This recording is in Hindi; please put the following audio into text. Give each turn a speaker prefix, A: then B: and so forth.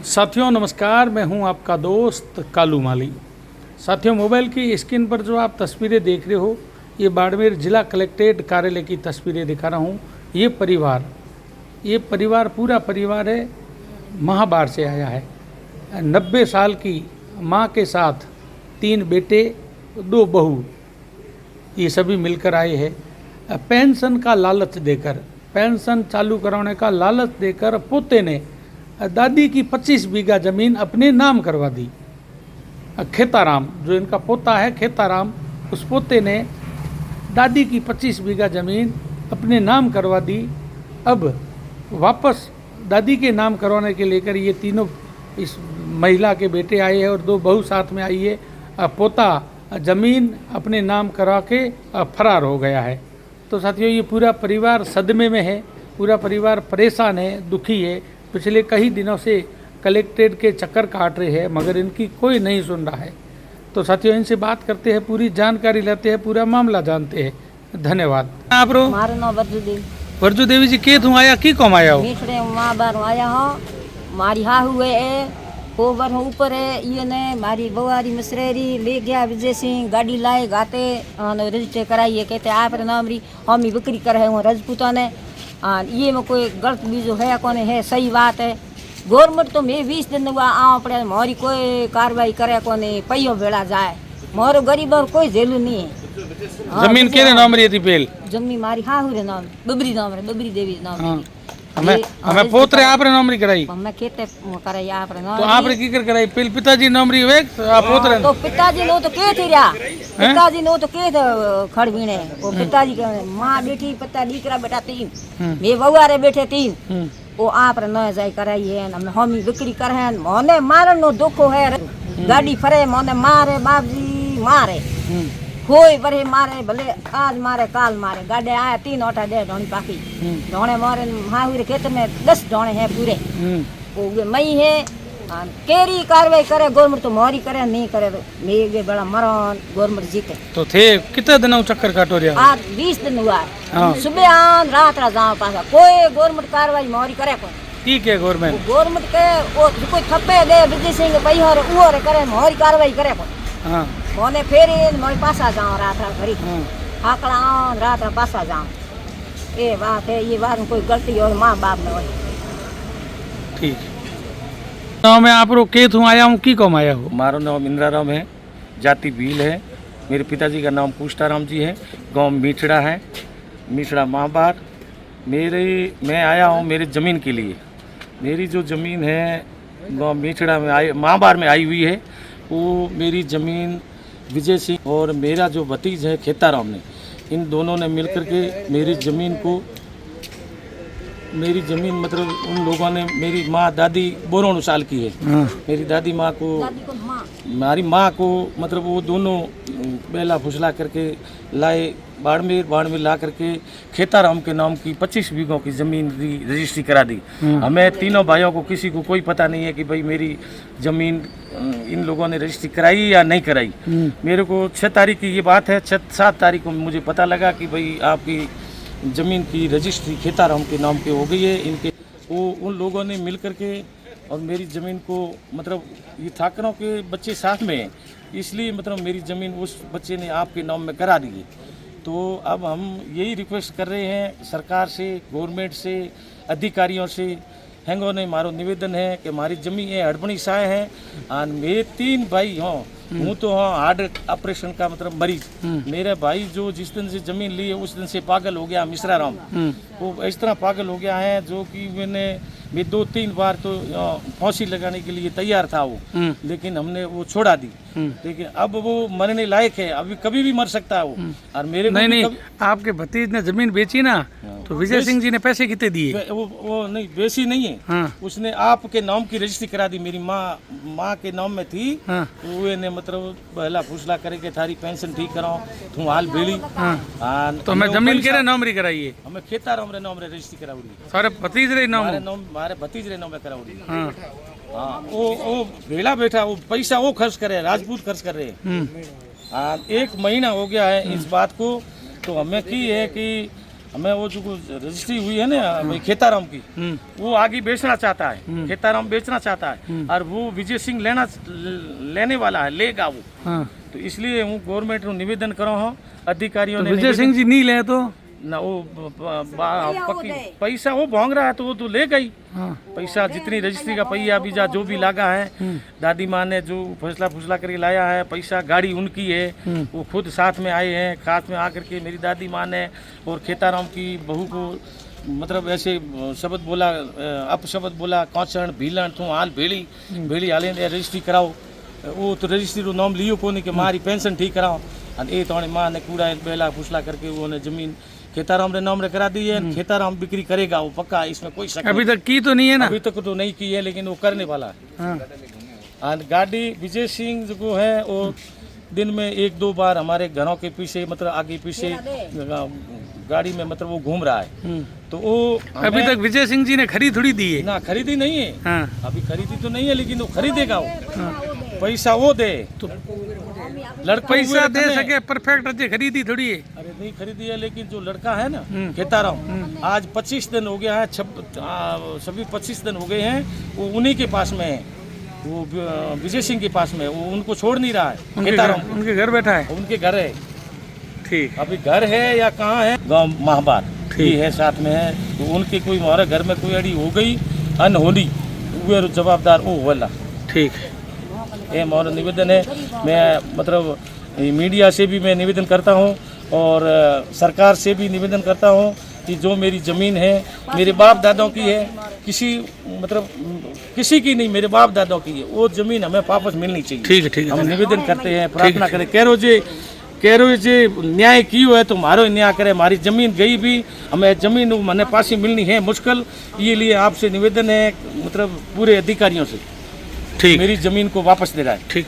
A: साथियों नमस्कार, मैं हूं आपका दोस्त कालू माली। साथियों, मोबाइल की स्क्रीन पर जो आप तस्वीरें देख रहे हो, ये बाड़मेर जिला कलेक्ट्रेट कार्यालय की तस्वीरें दिखा रहा हूं। ये परिवार पूरा परिवार है, महाबार से आया है। 90 साल की मां के साथ 3 बेटे 2 बहू, ये सभी मिलकर आए हैं। पेंशन का लालच देकर, पेंशन चालू कराने का लालच देकर पोते ने दादी की 25 बीघा ज़मीन अपने नाम करवा दी। खेताराम, जो इनका पोता है खेताराम, उस पोते ने दादी की 25 बीघा ज़मीन अपने नाम करवा दी। अब वापस दादी के नाम करवाने के लेकर ये तीनों इस महिला के बेटे आए हैं और 2 बहू साथ में आई है। पोता ज़मीन अपने नाम करा के फरार हो गया है। तो साथियों, ये पूरा परिवार सदमे में है, पूरा परिवार परेशान है, दुखी है। पिछले कई दिनों से कलेक्ट्रेट के चक्कर काट रहे हैं, मगर इनकी कोई नहीं सुन रहा है। तो साथियों, इनसे बात करते हैं, पूरी जानकारी लेते हैं, पूरा मामला जानते हैं। धन्यवाद। आप रो
B: मारो नाम
A: वर्जू देवी जी के तुम आया की कम आया हो?
B: मीठड़े माँ बार आया हो, मारी हा हुए है, कोबर हो ऊपर है। ये ने मारी बवारी मसरेरी ले गया विजय सिंह, गाड़ी लाए गाते रजिस्टर कराइए, कहते आप नाम री हम ही बिक्री कर है राजपूतों ने। ये में कोई गलत बीजो है कौन है, सही बात है। गवर्नमेंट तो मैं 20 दिन हुआ आव पड़े, मोरी कोई कार्रवाई करे कोने, पैयो भेड़ा जाए, मोरो गरीब और कोई झेलू नहीं है।
A: जमीन केरे नाम री थी पेल?
B: जमीन मारी हा हुरे नाम, बबरी नाम रे, बबरी देवी नाम।
A: हमें पोतरे आपरे नाम री कराई,
B: हमें खेते कराई आपरे नाम।
A: तो आपरे की कर कराई? पेल पिताजी नाम री वे आप पोतरे?
B: तो पिताजी नो तो के थी रहा, पिताजी नो तो के खड़वीने, वो पिताजी के मां बेटी पता दीकरा बेटा 3, मैं बउआरे बैठे 3, वो आप न जाय कराई है। हम ही बिक्री कर है, मोने मारन नो दुखो है। गाड़ी फरे मोने मारे, बाबजी मारे, कोई बरे मारे, भले आज मारे काल मारे। गाड़े आया 3 ओटा दे ढोनी पाकी, ढोने मारे महावीर खेत में 10 ढोने हैं पूरे। वो मई है, केरी कार्रवाई करे गवर्नमेंट तो मोरी करे, नहीं करे तो मेरे बड़ा मरण गवर्नमेंट जीते।
A: तो थे कितने दिन चक्कर काटो रहा?
B: आज 20 दिन हुआ, सुबह आन रात जाओ पासा, कोई गवर्नमेंट कार्रवाई मोरी करे को
A: ठीक है।
B: गवर्नमेंट के वो कोई थप्पे दे विजय सिंह पैसा वो करे, मोरी कार्रवाई करे को।
A: हाँ,
B: मोने फेरी मोरी पासा जाओ रात घरी, आकड़ा आन रात पासा जाओ। ये बात है, ये बात में कोई गलती और माँ बाप में हो।
A: ठीक है। नाम है आप के तुम आया हूँ की कम आया हो?
C: मारो नाम इंदिराराम है, जाति भील है। मेरे पिताजी का नाम पुष्टाराम जी है, गांव मीठड़ा है, मीठड़ा महाबार। मैं आया हूँ मेरे ज़मीन के लिए। मेरी जो ज़मीन है गांव मीठड़ा में महाबार में आई हुई है, वो मेरी ज़मीन विजय सिंह और मेरा जो भतीज है खेताराम ने, इन दोनों ने मिलकर के मेरी ज़मीन मतलब उन लोगों ने, मेरी माँ दादी 92 साल की है, मेरी दादी माँ को, हमारी माँ को मतलब वो दोनों बेला फुसला करके लाए बाड़मेर ला करके खेताराम के नाम की 25 बीघों की ज़मीन रजिस्ट्री करा दी। हमें तीनों भाइयों को किसी को कोई पता नहीं है कि भाई मेरी ज़मीन इन लोगों ने रजिस्ट्री कराई या नहीं कराई। मेरे को 6 तारीख की ये बात है, 7 तारीख को मुझे पता लगा कि भाई आपकी ज़मीन की रजिस्ट्री खेताराम के नाम पे हो गई है। इनके वो उन लोगों ने मिल करके और मेरी ज़मीन को, मतलब ये ठाकरों के बच्चे साथ में हैं, इसलिए मतलब मेरी ज़मीन उस बच्चे ने आपके नाम में करा दी है। तो अब हम यही रिक्वेस्ट कर रहे हैं सरकार से, गवर्नमेंट से, अधिकारियों से। हैंगो ने मारो निवेदन है कि हमारी ज़मीन है हड़बड़ी साय है और मेरे 3 भाई हों, हूँ तो हाँ हार्ट ऑपरेशन का मतलब मरीज। मेरे भाई जो जिस दिन से जमीन ली है उस दिन से पागल हो गया, मिश्रा राम, वो इस तरह पागल हो गया है जो कि मैं 2-3 बार तो फांसी लगाने के लिए तैयार था वो, लेकिन हमने वो छोड़ा दी। लेकिन अब वो मरने लायक है, अभी कभी भी मर सकता है वो। और मेरे
A: नहीं, आपके भतीज ने जमीन बेची ना, तो विजय सिंह जी ने पैसे कितने दिए?
C: वो नहीं, बेची नहीं है। हाँ। उसने आपके नाम की रजिस्ट्री करा दी, मेरी माँ के नाम में थी। हाँ। वो ने मतलब पहला फुसला करके थारी पेंशन ठीक कराओ, तुम हाल बेली। हाँ।
A: तो मैं जमीन के नाम री कराइए,
C: हमें खेताराम रे नाम रे रजिस्ट्री कराउड़ी,
A: सारे भतीज रे नाम,
C: हमारे भतीज रे नाम में कराउड़ी। हाँ। हाँ, वो भेड़ा बैठा, वो पैसा वो खर्च करे, राजपूत खर्च कर रहे हैं। 1 महीना हो गया है इस बात को। तो हमें की है कि हमें वो जो रजिस्ट्री हुई है ना भाई खेताराम की, वो आगे बेचना चाहता है, खेताराम बेचना चाहता है और वो विजय सिंह लेने वाला है, लेगा वो।
A: हाँ।
C: तो इसलिए हूँ गवर्नमेंट को निवेदन करो हूँ अधिकारियों ने
A: विजय सिंह जी नहीं ले तो
C: ना वो पक्की पैसा वो भांग रहा है तो वो तो ले गई।
A: हाँ।
C: पैसा जितनी रजिस्ट्री का पहिया बीजा जो भी लगा है, दादी माँ ने जो फैसला करके लाया है, पैसा गाड़ी उनकी है, वो खुद साथ में आए हैं, साथ में आकर के मेरी दादी माँ ने और खेताराम की बहू को मतलब ऐसे शब्द बोला, अपशब्द बोला, कौचण भीलन तू हाल भेड़ी हाले रजिस्ट्री कराओ, वो तो रजिस्ट्री रो नाम लियो कोनी के मारी पेंशन ठीक कराओ। और ये तो माँ ने कूड़ा बेला फुसला करके वो ने जमीन खेताराम रे नाम रे करा दी है। खेताराम बिक्री करेगा वो पक्का, इसमें कोई शक
A: अभी तक की तो नहीं है ना?
C: अभी तक तो नहीं की है, लेकिन वो करने वाला है।
A: हाँ।
C: और गाड़ी विजय सिंह जो है वो दिन में 1-2 बार हमारे घरों के पीछे मतलब आगे पीछे गाड़ी में मतलब वो घूम रहा है। तो वो
A: अभी तक विजय सिंह जी ने खरीद थोड़ी दी है
C: ना, खरीदी नहीं है।
A: हाँ।
C: अभी खरीदी तो नहीं है, लेकिन वो खरीदेगा वो। पैसा वो दे तो लड़का
A: पैसा दे सके परफेक्ट अच्छे खरीदी थोड़ी है।
C: अरे नहीं खरीदी है, लेकिन जो लड़का है ना खेताराम, आज 25 दिन हो गया है, 25 दिन हो गए हैं, वो उन्हीं के पास में है, वो विजय सिंह के पास में, वो उनको छोड़ नहीं रहा है। खेताराम
A: उनके घर बैठा है?
C: उनके घर है।
A: ठीक।
C: अभी घर है या कहाँ है, गाँव महाबार ही है साथ में है। तो उनके कोई हमारे घर में कोई अड़ी हो गई अनहोनी, वो जवाबदार वो वाला।
A: ठीक,
C: ये हमारा निवेदन है। मैं मतलब मीडिया से भी मैं निवेदन करता हूँ और सरकार से भी निवेदन करता हूँ कि जो मेरी ज़मीन है मेरे बाप दादों की है, किसी की नहीं, मेरे बाप दादों की है, वो ज़मीन हमें वापस मिलनी चाहिए।
A: ठीक है।
C: हम निवेदन करते हैं, प्रार्थना करें, कह जे न्याय कियो है तो मारो न्याय करे। हमारी ज़मीन गई भी, हमें ज़मीन मने पासी मिलनी है मुश्किल, ये लिए आपसे निवेदन है मतलब पूरे अधिकारियों से,
A: ठीक,
C: मेरी ज़मीन को वापस दिलाए।
A: ठीक।